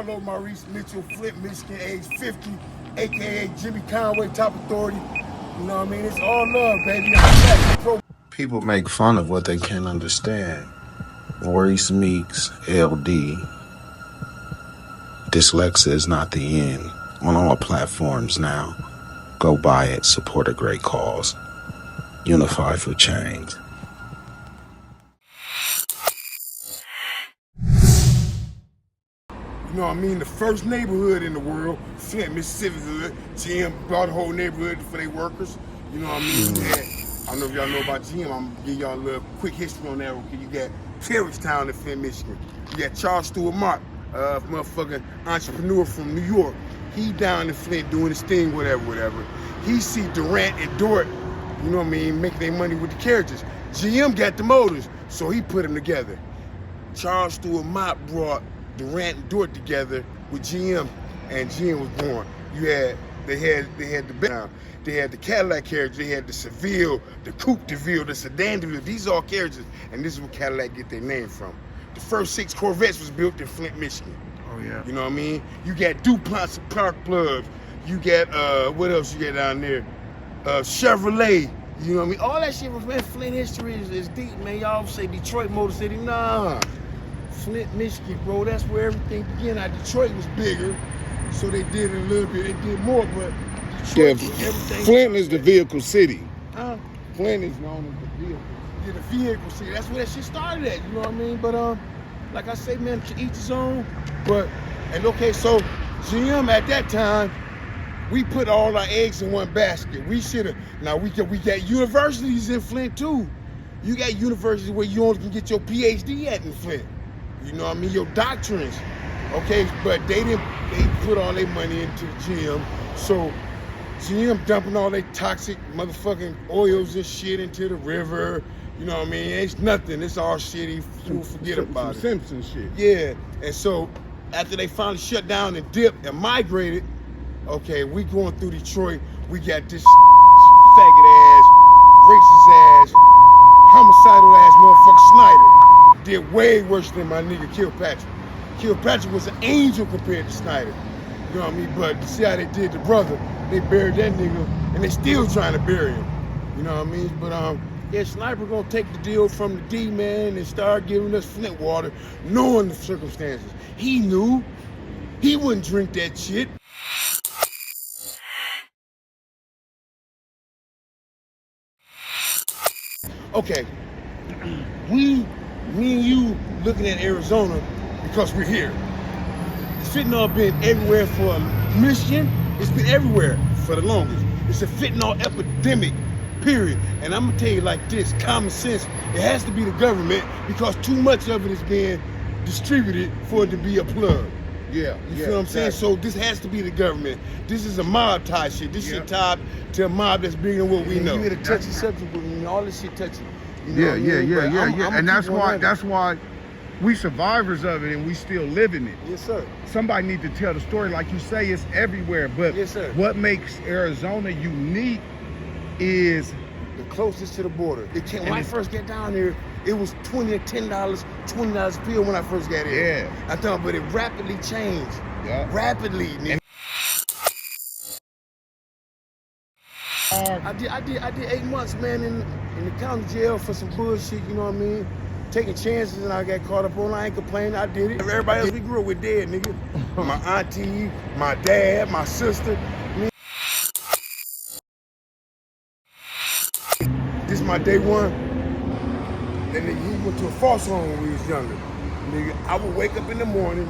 Hello, Maurice Mitchell, Flint, Michigan, age 50, aka Jimmy Conway, top authority. You know what I mean? It's all love, baby. People make fun of what they can't understand. Maurice Meeks, LD. Dyslexia is not the end. On all platforms now. Go buy it. Support a great cause. Unify for change. You know what I mean? The first neighborhood in the world, Flint, Mississippi hood. GM bought the whole neighborhood for their workers. You know what I mean? I don't know if y'all know about GM. I'm gonna give y'all a little quick history on that. Okay, you got Carriagetown in Flint, Michigan. You got Charles Stewart Mott, motherfucking entrepreneur from New York. He down in Flint doing his thing, whatever. He see Durant and Dort, you know what I mean, making their money with the carriages. GM got the motors, so he put them together. Charles Stewart Mott brought Durant and Dort together with GM, and GM was born. They had the background. They had the Cadillac carriage, they had the Seville, the Coupe de Ville, the Sedan de Ville. These are all carriages, and this is where Cadillac get their name from. The first 6 Corvettes was built in Flint, Michigan. Oh yeah. You know what I mean? You got DuPont spark plugs. You got what else you got down there? Chevrolet. You know what I mean? All that shit from Flint history is deep, man. Y'all say Detroit Motor City. Nah. Flint, Michigan, bro. That's where everything began. Now Detroit was bigger, so they did a little bit. They did more, but Detroit, everything. Flint is the vehicle city. Flint is known as the vehicle. Yeah, the vehicle city. That's where that shit started at. You know what I mean? But like I say, man, to each his own. And okay, so GM at that time, we put all our eggs in one basket. We should have. Now we got universities in Flint too. You got universities where you only can get your PhD at in Flint. You know what I mean? Your doctrines. Okay, but they put all their money into the GM. So GM dumping all their toxic motherfucking oils and shit into the river. You know what I mean? It's nothing. It's all shitty. You'll forget about it. Simpson shit. Yeah. And so after they finally shut down and dipped and migrated, okay, we going through Detroit. We got this faggot ass, racist ass, homicidal ass motherfucker Snyder. Did way worse than my nigga Kilpatrick. Kilpatrick was an angel compared to Snyder. You know what I mean? But see how they did the brother. They buried that nigga, and they still trying to bury him. You know what I mean? But yeah, Sniper gonna take the deal from the D, man, and start giving us Flint water, knowing the circumstances. He knew. He wouldn't drink that shit. Okay, me and you looking at Arizona because we're here. Fentanyl been everywhere for Michigan. It's been everywhere for the longest. It's a fentanyl epidemic, period. And I'm gonna tell you like this, common sense, it has to be the government because too much of it is being distributed for it to be a plug. Yeah. You feel what I'm saying? So this has to be the government. This is a mob type shit. This shit tied to a mob that's bigger than what we know. You hit a touchy subject with me, all this shit touchy. You know yeah. And that's why we survivors of it and we still living it. Yes, sir. Somebody need to tell the story. Like you say, it's everywhere. But yes, sir. What makes Arizona unique is the closest to the border. When I first got down here, it was $20 or $10, $20 a pill when I first got here. Yeah. I thought, but it rapidly changed. Yeah. Rapidly, nigga. I did 8 months, man, in the county jail for some bullshit, you know what I mean? Taking chances and I got caught up on. I ain't complaining, I did it. Everybody else we grew up with dead, nigga. My auntie, my dad, my sister. This is my day one. And then he went to a foster home when we was younger. Nigga, I would wake up in the morning,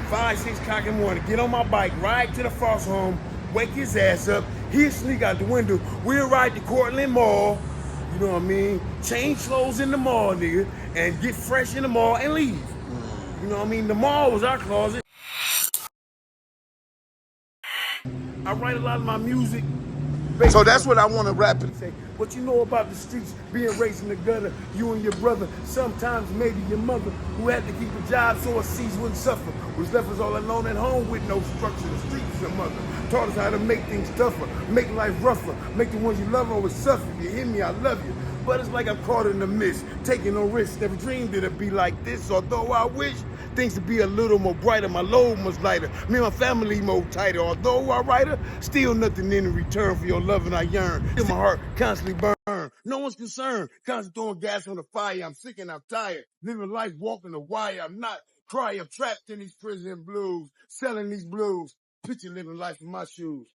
5, 6 o'clock in the morning, get on my bike, ride to the foster home, wake his ass up, he'd sneak out the window, we'll ride to Cortland Mall, you know what I mean? Change clothes in the mall, nigga, and get fresh in the mall and leave. You know what I mean? The mall was our closet. I write a lot of my music. So that's what I want to rap and say. What you know about the streets, being raised in the gutter, you and your brother, sometimes maybe your mother, who had to keep a job so her seeds wouldn't suffer, was left us all alone at home with no structure. The streets was your mother. Taught us how to make things tougher, make life rougher, make the ones you love always suffer. You hear me? I love you. But it's like I'm caught in the mist, taking no risks. Never dreamed it'd be like this, although I wish things to be a little more brighter, my load much lighter, me and my family more tighter. Although I write her, still nothing in return for your love and I yearn. Still my heart constantly burn. No one's concerned. Constantly throwing gas on the fire. I'm sick and I'm tired. Living life walking the wire. I'm not crying. I'm trapped in these prison blues. Selling these blues. Picture living life in my shoes.